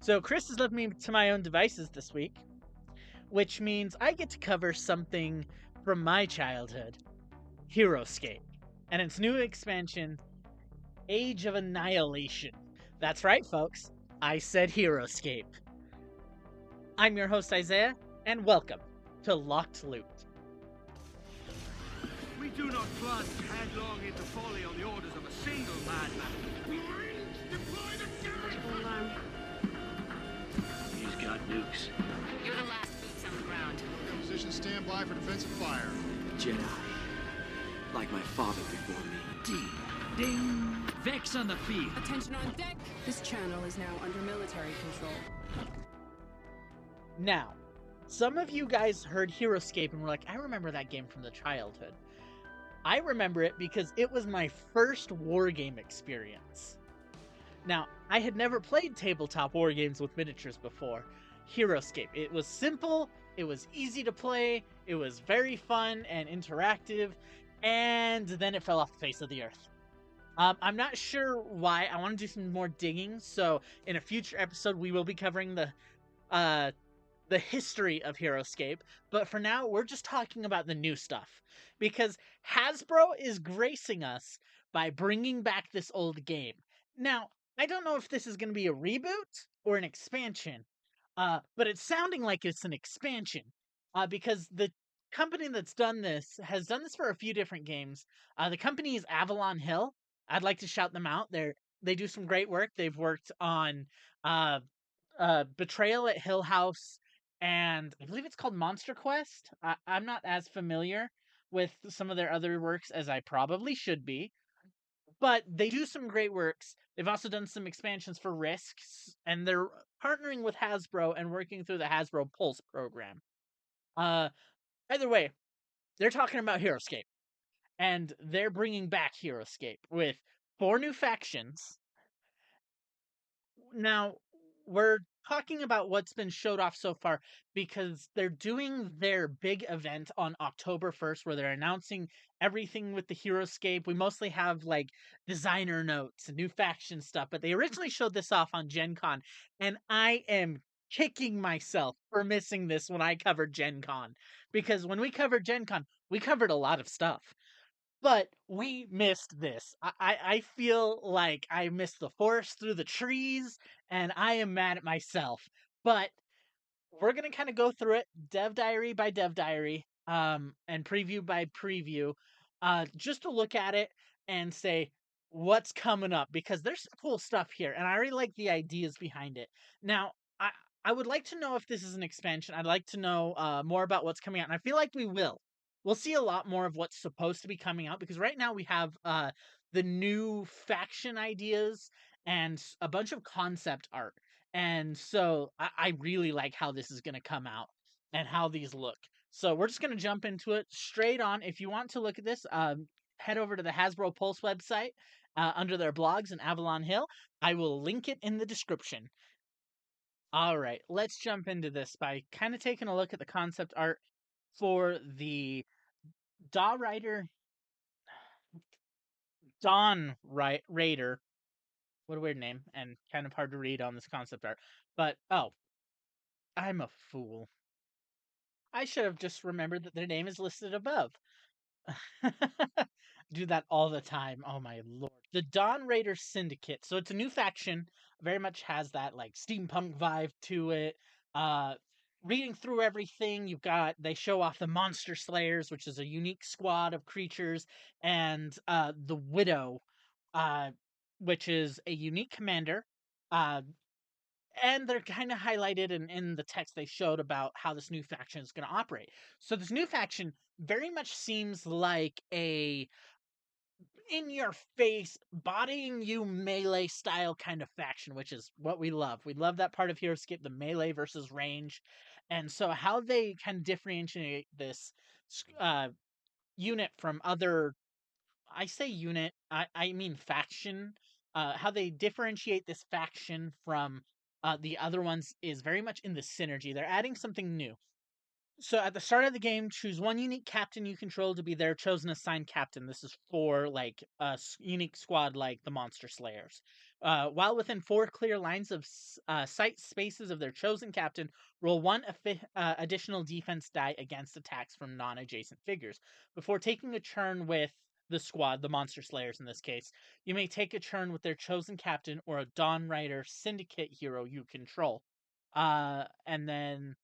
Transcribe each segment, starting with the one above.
So Chris has left me to my own devices this week, which means I get to cover something from my childhood, Heroscape, and its new expansion, Age of Annihilation. That's right, folks. I said Heroscape. I'm your host, Isaiah, and welcome to Locked Loot. We do not plunge headlong into folly on the orders of a single madman. Deploy the garrison alarm. He's got nukes. You're the last boots on the ground. Position standby for defensive fire. Jedi. Like my father before me. Ding! Ding! Vex on the feed. Attention on deck. This channel is now under military control. Now, some of you guys heard Heroscape and were like, I remember that game from the childhood. I remember it because it was my first wargame experience. Now, I had never played tabletop wargames with miniatures before. Heroscape. It was simple, it was easy to play, it was very fun and interactive, and then it fell off the face of the earth. I'm not sure why. I want to do some more digging, so in a future episode we will be covering the history of Heroscape, but for now we're just talking about the new stuff, because Hasbro is gracing us by bringing back this old game. Now, I don't know if this is going to be a reboot or an expansion, but it's sounding like it's an expansion, because the company that's done this has done this for a few different games. The company is Avalon Hill. I'd like to shout them out. They do some great work. They've worked on Betrayal at Hill House, and I believe it's called Monster Quest. I'm not as familiar with some of their other works as I probably should be, but they do some great works. They've also done some expansions for Risks, and they're partnering with Hasbro and working through the Hasbro Pulse program. Either way, they're talking about Heroscape, and they're bringing back Heroscape with 4 new factions. Now, we're talking about what's been showed off so far because they're doing their big event on October 1st where they're announcing everything with the Heroscape. We mostly have like designer notes and new faction stuff, but they originally showed this off on Gen Con, and I am kicking myself for missing this when I covered Gen Con, because when we covered Gen Con, we covered a lot of stuff. But we missed this. I feel like I missed the forest through the trees, and I am mad at myself. But we're going to kind of go through it, dev diary by dev diary, and preview by preview, just to look at it and say what's coming up, because there's some cool stuff here, and I already like the ideas behind it. Now, I would like to know if this is an expansion. I'd like to know more about what's coming out, and I feel like we will. We'll see a lot more of what's supposed to be coming out, because right now we have the new faction ideas and a bunch of concept art. And so I really like how this is going to come out and how these look. So we're just going to jump into it straight on. If you want to look at this, head over to the Hasbro Pulse website under their blogs in Avalon Hill. I will link it in the description. All right, let's jump into this by kind of taking a look at the concept art for the Dawn Raider. What a weird name, and kind of hard to read on this concept art. But, oh, I'm a fool. I should have just remembered that their name is listed above. Do that all the time. Oh my lord. The Dawn Raider Syndicate. So it's a new faction. Very much has that like steampunk vibe to it. Reading through everything, they show off the Monster Slayers, which is a unique squad of creatures, and the Widow, which is a unique commander. And they're kind of highlighted in the text they showed about how this new faction is going to operate. So this new faction very much seems like a in-your-face, bodying you melee style kind of faction, which is what we love. We love that part of Heroscape, the melee versus range. And so how they kind of differentiate this unit from other... I say unit, I mean faction. How they differentiate this faction from the other ones is very much in the synergy. They're adding something new. So at the start of the game, choose one unique captain you control to be their chosen assigned captain. This is for like a unique squad like the Monster Slayers. While within 4 clear lines of sight spaces of their chosen captain, roll 1 additional defense die against attacks from non-adjacent figures. Before taking a turn with the squad, the Monster Slayers in this case, you may take a turn with their chosen captain or a Dawn Rider Syndicate hero you control. And then,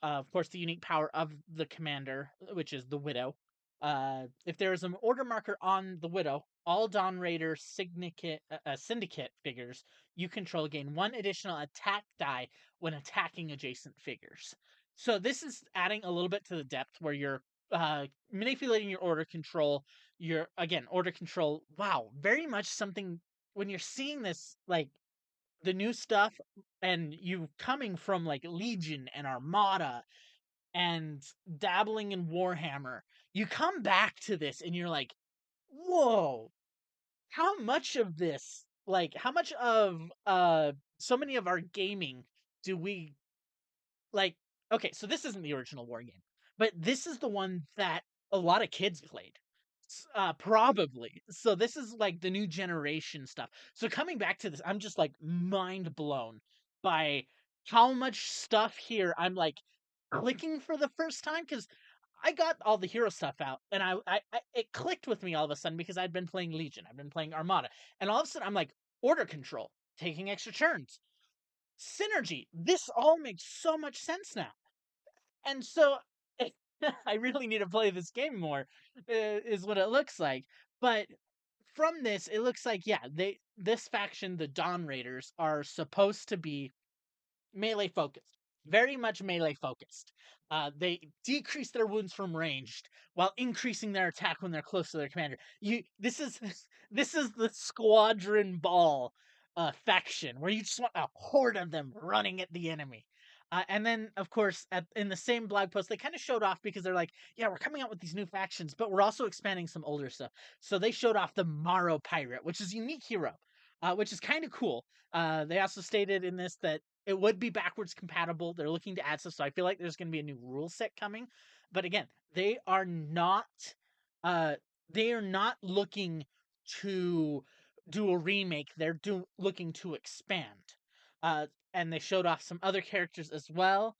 of course, the unique power of the commander, which is the Widow. If there is an order marker on the Widow, all Dawn Raider Syndicate figures you control gain 1 additional attack die when attacking adjacent figures. So this is adding a little bit to the depth where you're manipulating your order control. Order control. Wow, very much something when you're seeing this, like the new stuff, and you coming from like Legion and Armada and dabbling in Warhammer, you come back to this and you're like, whoa, how much of this, like, how much of so many of our gaming do we like? Okay, so this isn't the original war game, but this is the one that a lot of kids played. Probably. So this is like the new generation stuff. So coming back to this, I'm just like mind blown by how much stuff here I'm like clicking for the first time, because I got all the hero stuff out, and I it clicked with me all of a sudden because I'd been playing Legion, I've been playing Armada, and all of a sudden I'm like, order control, taking extra turns, synergy. This all makes so much sense now, and so I really need to play this game more, is what it looks like. But from this, it looks like, yeah, this faction, the Dawn Raiders, are supposed to be melee focused, very much melee focused. They decrease their wounds from ranged while increasing their attack when they're close to their commander. This is this is the Squadron Ball faction where you just want a horde of them running at the enemy. And then, of course, in the same blog post, they kind of showed off because they're like, yeah, we're coming out with these new factions, but we're also expanding some older stuff. So they showed off the Morrow Pirate, which is a unique hero, which is kind of cool. They also stated in this that it would be backwards compatible. They're looking to add stuff, so I feel like there's going to be a new rule set coming. But again, uh, they are not looking to do a remake. They're looking to expand. And they showed off some other characters as well.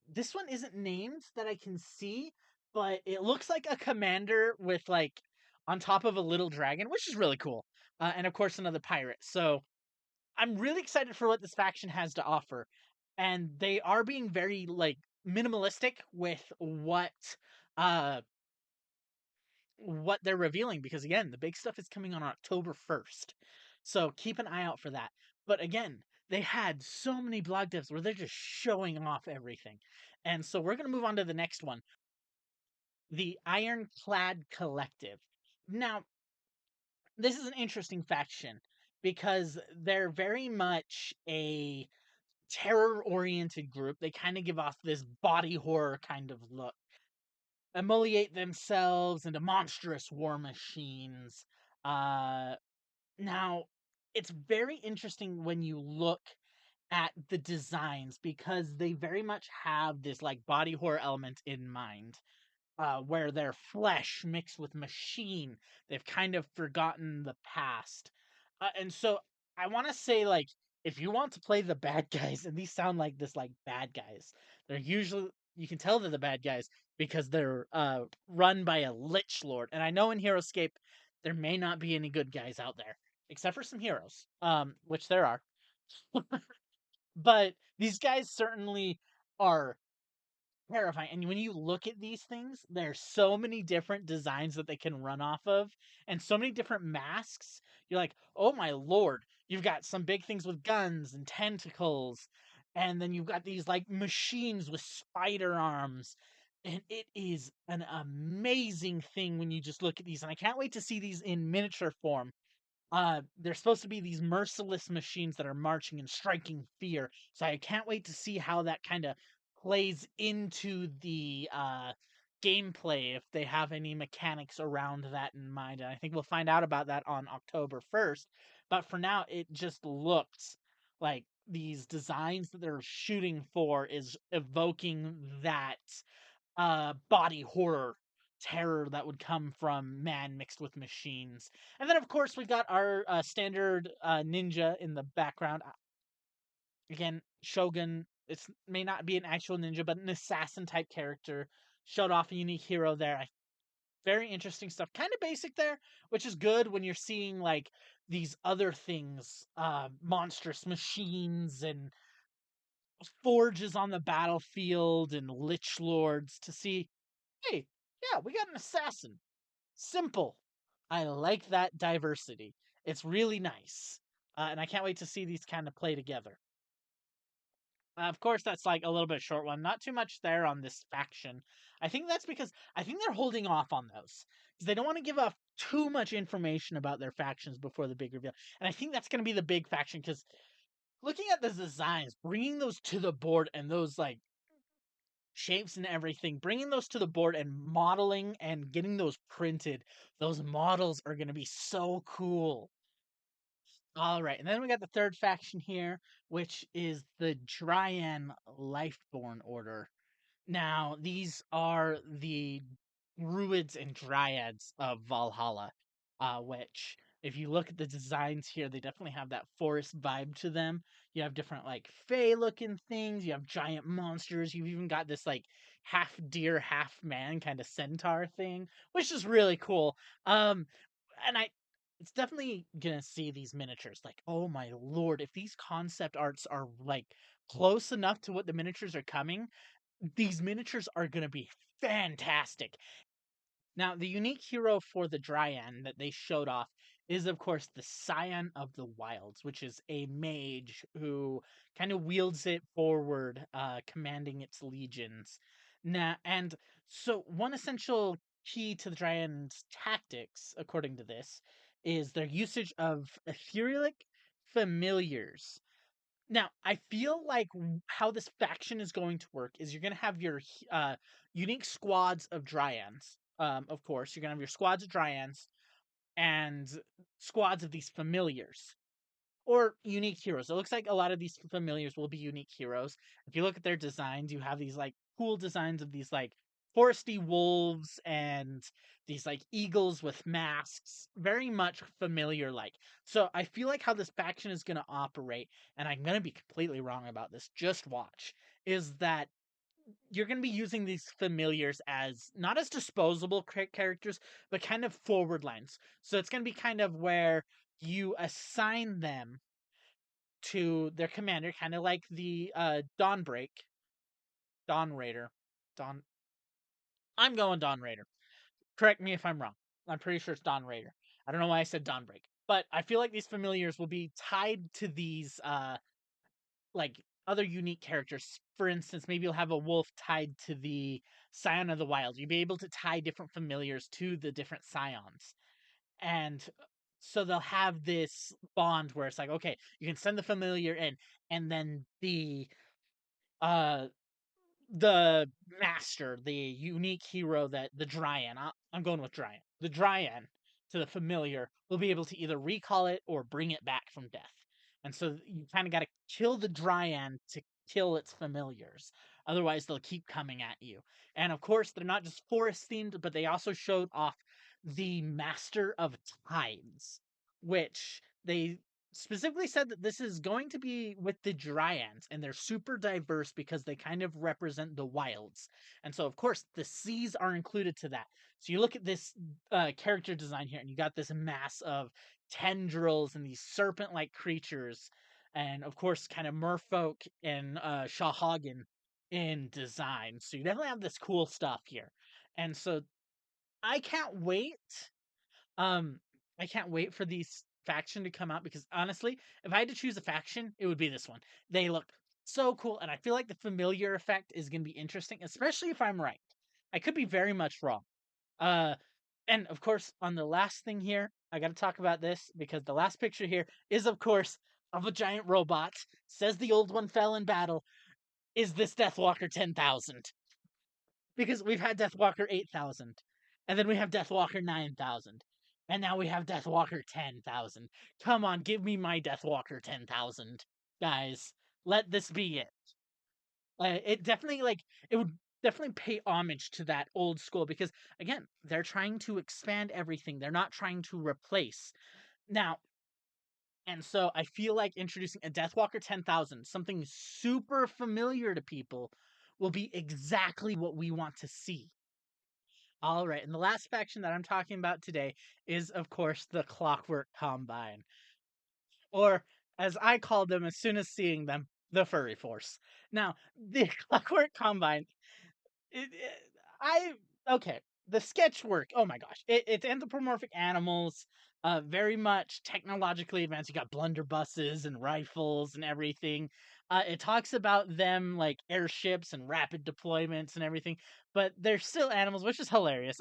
This one isn't named that I can see, but it looks like a commander with like on top of a little dragon, which is really cool. And of course, another pirate. So I'm really excited for what this faction has to offer, and they are being very like minimalistic with uh what they're revealing, because again, the big stuff is coming on October 1st. So keep an eye out for that. But again, they had so many blog devs where they're just showing off everything. And so we're going to move on to the next one, the Ironclad Collective. Now, this is an interesting faction because they're very much a terror-oriented group. They kind of give off this body horror kind of look. Emulate themselves into monstrous war machines. Uh, Now, it's very interesting when you look at the designs because they very much have this like body horror element in mind, where they're flesh mixed with machine. They've kind of forgotten the past. And so I want to say, like, if you want to play the bad guys, and these sound like this, like bad guys, they're usually, you can tell they're the bad guys because they're run by a Lich Lord. And I know in Heroscape there may not be any good guys out there, except for some heroes, which there are. But these guys certainly are terrifying. And when you look at these things, there's so many different designs that they can run off of, and so many different masks. You're like, oh my lord, you've got some big things with guns and tentacles, and then you've got these like machines with spider arms. And it is an amazing thing when you just look at these. And I can't wait to see these in miniature form. They're supposed to be these merciless machines that are marching and striking fear. So I can't wait to see how that kind of plays into the gameplay, if they have any mechanics around that in mind. And I think we'll find out about that on October 1st. But for now, it just looks like these designs that they're shooting for is evoking that body horror terror that would come from man mixed with machines. And then, of course, we got our standard ninja in the background. Again, Shogun. It may not be an actual ninja, but an assassin type character. Showed off a unique hero there. Very interesting stuff. Kind of basic there, which is good when you're seeing like these other things, monstrous machines and forges on the battlefield and lich lords to see, hey, yeah, we got an assassin. Simple. I like that diversity. It's really nice. And I can't wait to see these kind of play together. Of course, that's like a little bit short one. Not too much there on this faction. I think that's because I think they're holding off on those because they don't want to give up too much information about their factions before the big reveal. And I think that's going to be the big faction because looking at the designs, bringing those to the board and those like shapes and everything, bringing those to the board and modeling and getting those printed, those models are going to be so cool. All right, and then we got the third faction here, which is the Dryan Lifeborn Order. Now, these are the druids and dryads of Valhalla, which, if you look at the designs here, they definitely have that forest vibe to them. You have different, like, fey-looking things, you have giant monsters, you've even got this, like, half deer, half man kind of centaur thing, which is really cool. And it's definitely gonna see these miniatures, like, oh my lord, if these concept arts are, like, close enough to what the miniatures are coming, these miniatures are going to be fantastic. Now, the unique hero for the Dryan that they showed off is, of course, the Scion of the Wilds, which is a mage who kind of wields it forward, commanding its legions. Now, and so one essential key to the Dryan's tactics, according to this, is their usage of etherealic familiars. Now, I feel like how this faction is going to work is you're going to have your unique squads of Dryans. Of course, you're going to have your squads of Dryans and squads of these familiars or unique heroes. It looks like a lot of these familiars will be unique heroes. If you look at their designs, you have these like cool designs of these like foresty wolves and these like eagles with masks, very much familiar like. So I feel like how this faction is going to operate, and I'm going to be completely wrong about this, just watch, is that you're going to be using these familiars as not as disposable characters, but kind of forward lines. So it's going to be kind of where you assign them to their commander, kind of like the Dawn Raider. Dawn. I'm going Dawn Raider. Correct me if I'm wrong. I'm pretty sure it's Dawn Raider. I don't know why I said Dawnbreak, but I feel like these familiars will be tied to these like other unique characters. For instance, maybe you'll have a wolf tied to the Scion of the Wild. You'll be able to tie different familiars to the different scions. And so they'll have this bond where it's like, okay, you can send the familiar in, and then uh the master, the unique hero that the Dryan, I'm going with Dryan. The Dryan to the familiar will be able to either recall it or bring it back from death. And so you kind of got to kill the Dryan to kill its familiars. Otherwise, they'll keep coming at you. And of course, they're not just forest themed, but they also showed off the Master of Tides, which they specifically said that this is going to be with the Dryans, and they're super diverse because they kind of represent the wilds. And so, of course, the seas are included to that. So you look at this character design here, and you got this mass of tendrils and these serpent-like creatures, and of course, kind of merfolk and Shahhagen in design. So you definitely have this cool stuff here. And so I can't wait. Um, I can't wait for these faction to come out because honestly, if I had to choose a faction, it would be this one. They look so cool, and I feel like the familiar effect is going to be interesting, especially if I'm right. I could be very much wrong. Uh, and of course, on the last thing here, I got to talk about this because the last picture here is, of course, of a giant robot. Says the old one fell in battle. Is this Deathwalker 10,000? Because we've had Deathwalker 8,000, and then we have Deathwalker 9,000, and now we have Deathwalker 10,000. Come on, give me my Deathwalker 10,000, guys. Let this be it. It definitely, like, it would definitely pay homage to that old school because again, they're trying to expand everything. They're not trying to replace. Now, and so I feel like introducing a Deathwalker 10,000, something super familiar to people, will be exactly what we want to see. All right, and the last faction that I'm talking about today is, of course, the Clockwork Combine. Or, as I called them as soon as seeing them, the Furry Force. Now, the Clockwork Combine I okay. The sketch work. Oh my gosh, it's anthropomorphic animals, very much technologically advanced. You got blunderbusses and rifles and everything. It talks about them like airships and rapid deployments and everything, but they're still animals, which is hilarious.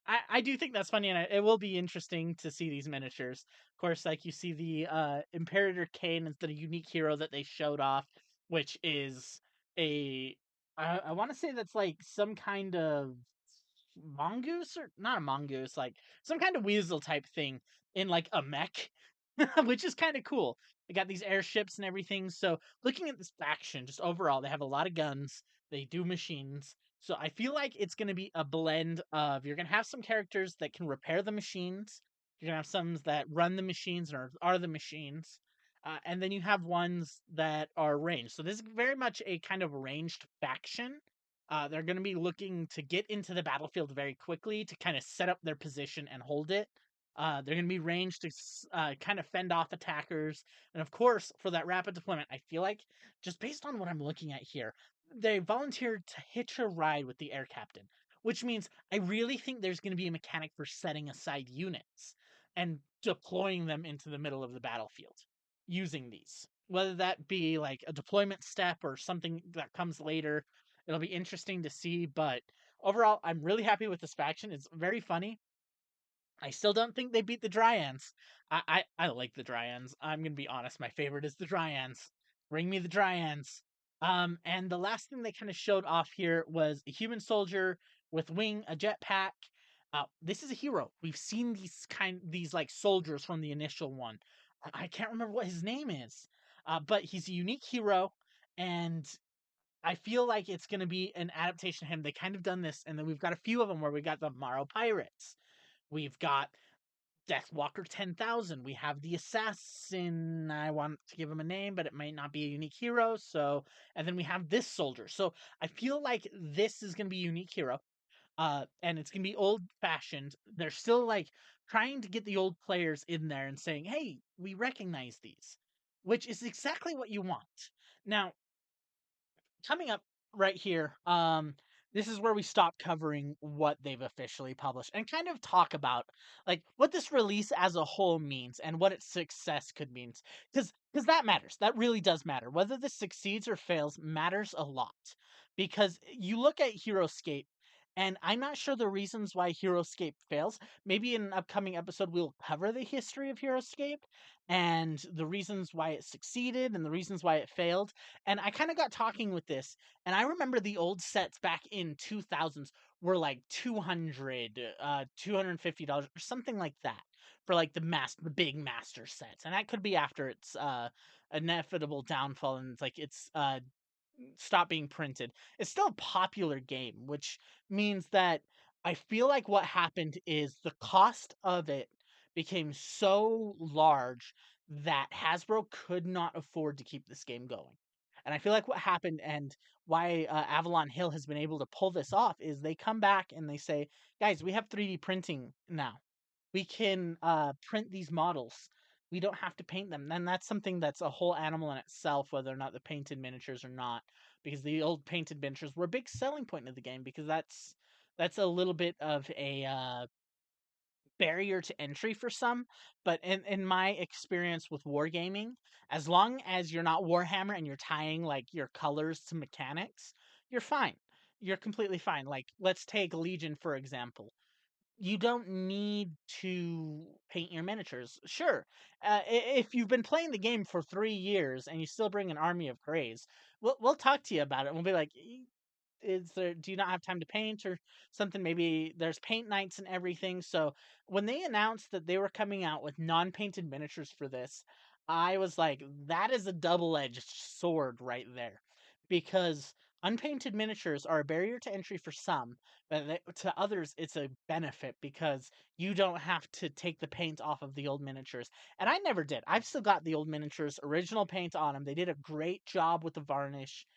I do think that's funny, and it will be interesting to see these miniatures. Of course, like you see the Imperator Kane is the unique hero that they showed off, which is a I want to say that's like some kind of mongoose or not a mongoose, like some kind of weasel type thing in like a mech, which is kind of cool. They got these airships and everything. So looking at this faction, just overall, they have a lot of guns. They do machines. So I feel like it's going to be a blend of you're going to have some characters that can repair the machines. You're going to have some that run the machines or are the machines. And then you have ones that are ranged. So this is very much a kind of ranged faction. They're going to be looking to get into the battlefield very quickly to kind of set up their position and hold it. They're going to be ranged to kind of fend off attackers. And of course, for that rapid deployment, I feel like, just based on what I'm looking at here, they volunteered to hitch a ride with the air captain, which means I really think there's going to be a mechanic for setting aside units and deploying them into the middle of the battlefield using these. Whether that be like a deployment step or something that comes later, it'll be interesting to see. But overall, I'm really happy with this faction. It's very funny. I still don't think they beat the Dryans. I like the Dryans. I'm gonna be honest. My favorite is the Dryans. Bring me the Dryans. And the last thing they kind of showed off here was a human soldier with a jetpack. This is a hero. We've seen these like soldiers from the initial one. I can't remember what his name is, but he's a unique hero, and I feel like it's going to be an adaptation of him. They kind of done this, and then we've got a few of them where we got the Morrow Pirates. We've got Deathwalker 10,000. We have the Assassin. I want to give him a name, but it might not be a unique hero. So, and then we have this soldier. So I feel like this is going to be a unique hero. And it's going to be old fashioned. They're still like trying to get the old players in there and saying, hey, we recognize these, which is exactly what you want. Now, coming up right here, this is where we stop covering what they've officially published and kind of talk about like what this release as a whole means and what its success could mean. Because that matters. That really does matter. Whether this succeeds or fails matters a lot. Because you look at Heroscape, and I'm not sure the reasons why Heroscape fails. Maybe in an upcoming episode we'll cover the history of Heroscape and the reasons why it succeeded and the reasons why it failed. And I kind of got talking with this, and I remember the old sets back in 2000s were like 200, $250 or something like that for like the big master sets. And that could be after its inevitable downfall and it's stop being printed. It's still a popular game, which means that I feel like what happened is the cost of it became so large that Hasbro could not afford to keep this game going. And I feel like what happened and why Avalon Hill has been able to pull this off is they come back and they say, guys, we have 3D printing now. We can print these models. We don't have to paint them. And that's something that's a whole animal in itself, whether or not the painted miniatures or not, because the old painted miniatures were a big selling point of the game because that's a little bit of a barrier to entry for some. But in my experience with wargaming, as long as you're not Warhammer and you're tying like your colors to mechanics, you're fine. You're completely fine. Like let's take Legion for example. You don't need to paint your miniatures. Sure, if you've been playing the game for 3 years and you still bring an army of grays, we'll talk to you about it. We'll be like, do you not have time to paint or something? Maybe there's paint nights and everything. So when they announced that they were coming out with non-painted miniatures for this, I was like, that is a double-edged sword right there, because Unpainted miniatures are a barrier to entry for some, but to others, it's a benefit because you don't have to take the paint off of the old miniatures. And I never did. I've still got the old miniatures, original paint on them. They did a great job with the varnish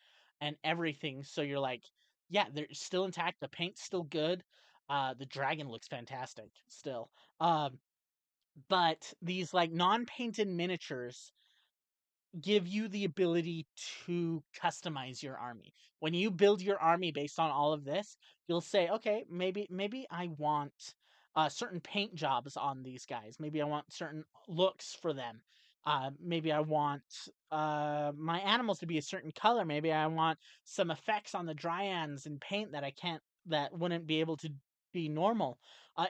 and everything. So you're like, yeah, they're still intact. The paint's still good. The dragon looks fantastic still. But these like non-painted miniatures give you the ability to customize your army. When you build your army based on all of this, you'll say, okay, maybe I want certain paint jobs on these guys. Maybe I want certain looks for them. Maybe I want my animals to be a certain color. Maybe I want some effects on the Dryans and paint that wouldn't be able to be normal.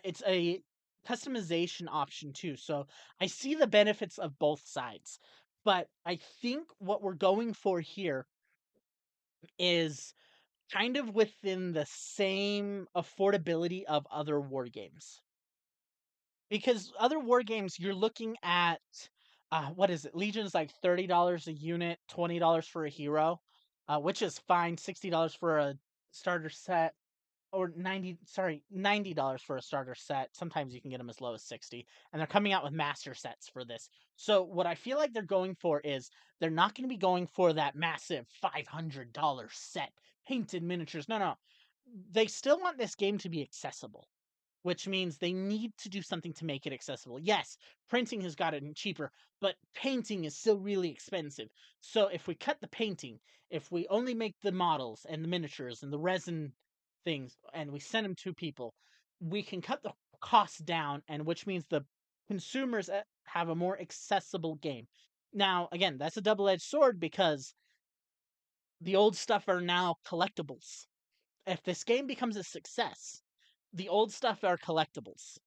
It's a customization option too. So I see the benefits of both sides. But I think what we're going for here is kind of within the same affordability of other war games. Because other war games, you're looking at what is it? Legion's like $30 a unit, $20 for a hero, which is fine. $60 for a starter set, or $90 for a starter set. Sometimes you can get them as low as 60, and they're coming out with master sets for this. So what I feel like they're going for is they're not going to be going for that massive $500 set painted miniatures. No, no. They still want this game to be accessible, which means they need to do something to make it accessible. Yes, printing has gotten cheaper, but painting is still really expensive. So if we cut the painting, if we only make the models and the miniatures and the resin things and we send them to people, we can cut the cost down, and which means the consumers have a more accessible game. Now, again, that's a double-edged sword because the old stuff are now collectibles. If this game becomes a success, the old stuff are collectibles.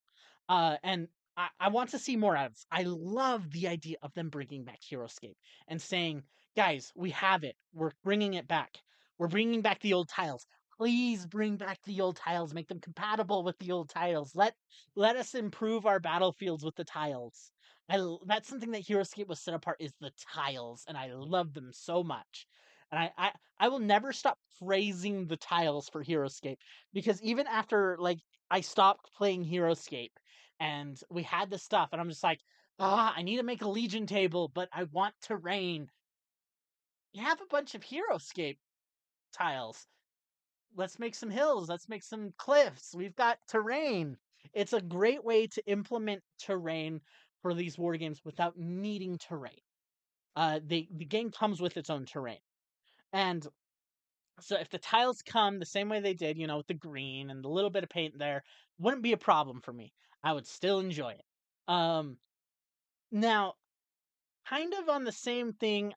And I want to see more out of this. I love the idea of them bringing back Heroscape and saying, guys, we have it. We're bringing it back. We're bringing back the old tiles. Please bring back the old tiles. Make them compatible with the old tiles. Let us improve our battlefields with the tiles. That's something that Heroscape was set apart is the tiles, and I love them so much. And I will never stop praising the tiles for Heroscape because even after like I stopped playing Heroscape and we had the stuff and I'm just like, I need to make a Legion table, but I want terrain. You have a bunch of Heroscape tiles. Let's make some hills. Let's make some cliffs. We've got terrain. It's a great way to implement terrain for these war games without needing terrain. The game comes with its own terrain. And so if the tiles come the same way they did, with the green and the little bit of paint there, wouldn't be a problem for me. I would still enjoy it. Now, kind of on the same thing,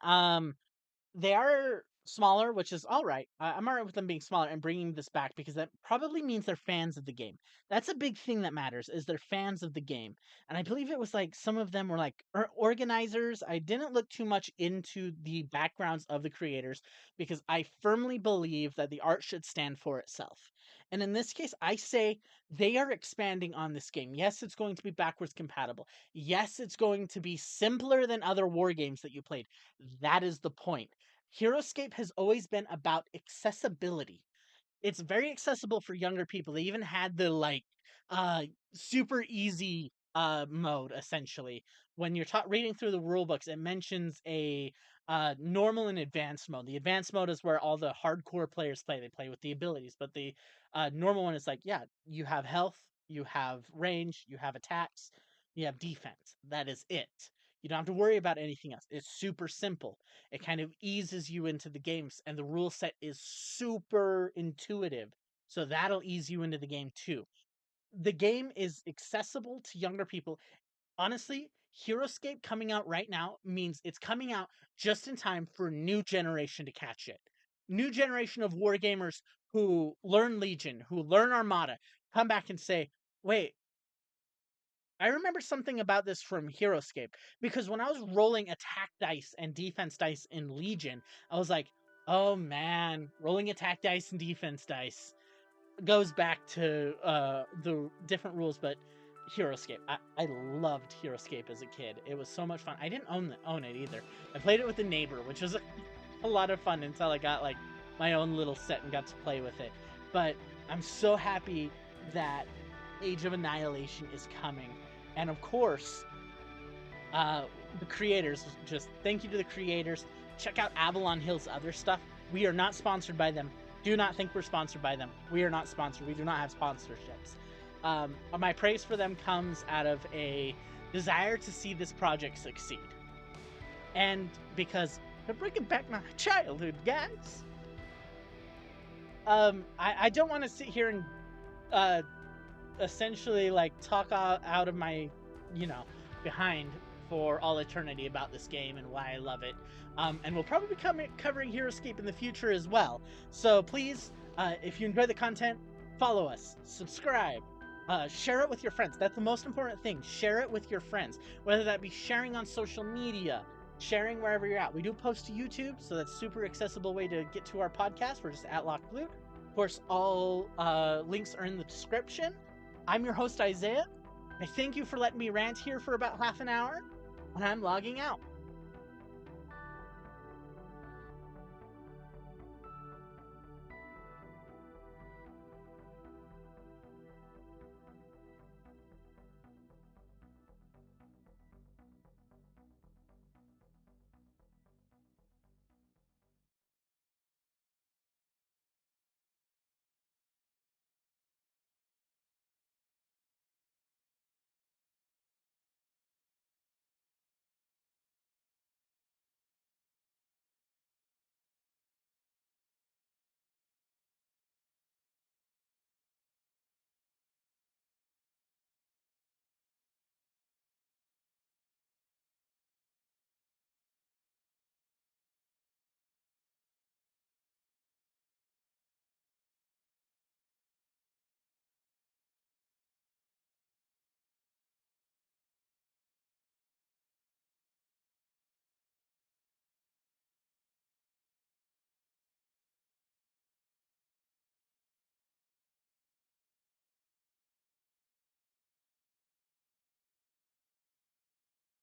they are smaller, which is all right. I'm all right with them being smaller and bringing this back because that probably means they're fans of the game. That's a big thing that matters is they're fans of the game. And I believe it was like some of them were like organizers. I didn't look too much into the backgrounds of the creators because I firmly believe that the art should stand for itself. And in this case, I say they are expanding on this game. Yes, it's going to be backwards compatible. Yes, it's going to be simpler than other war games that you played. That is the point. Heroscape has always been about accessibility. It's very accessible for younger people. They even had the like uh super easy mode essentially. When you're reading through the rule books, it mentions a normal and advanced mode. The advanced mode is where all the hardcore players play. They play with the abilities, but the normal one is like, yeah, you have health, you have range, you have attacks, you have defense. That is it. You don't have to worry about anything else. It's super simple. It kind of eases you into the games, and the rule set is super intuitive. So that'll ease you into the game too. The game is accessible to younger people. Honestly, Heroscape coming out right now means it's coming out just in time for a new generation to catch it. New generation of wargamers who learn Legion, who learn Armada, come back and say, wait, I remember something about this from Heroscape because when I was rolling attack dice and defense dice in Legion, I was like, oh man, rolling attack dice and defense dice goes back to the different rules, but Heroscape. I loved Heroscape as a kid. It was so much fun. I didn't own it either. I played it with a neighbor, which was a lot of fun until I got like my own little set and got to play with it. But I'm so happy that Age of Annihilation is coming. And of course, the creators, just thank you to the creators. Check out Avalon Hill's other stuff. We are not sponsored by them. Do not think we're sponsored by them. We are not sponsored. We do not have sponsorships. My praise for them comes out of a desire to see this project succeed. And because they're bringing back my childhood, guys. I don't want to sit here and essentially like talk out of my, behind for all eternity about this game and why I love it. And we'll probably be covering Heroscape in the future as well. So please, if you enjoy the content, follow us, subscribe, share it with your friends. That's the most important thing. Share it with your friends, whether that be sharing on social media, sharing wherever you're at. We do post to YouTube, so that's a super accessible way to get to our podcast. We're just at Locked Loot. Of course, all links are in the description. I'm your host, Isaiah. I thank you for letting me rant here for about half an hour, and I'm logging out.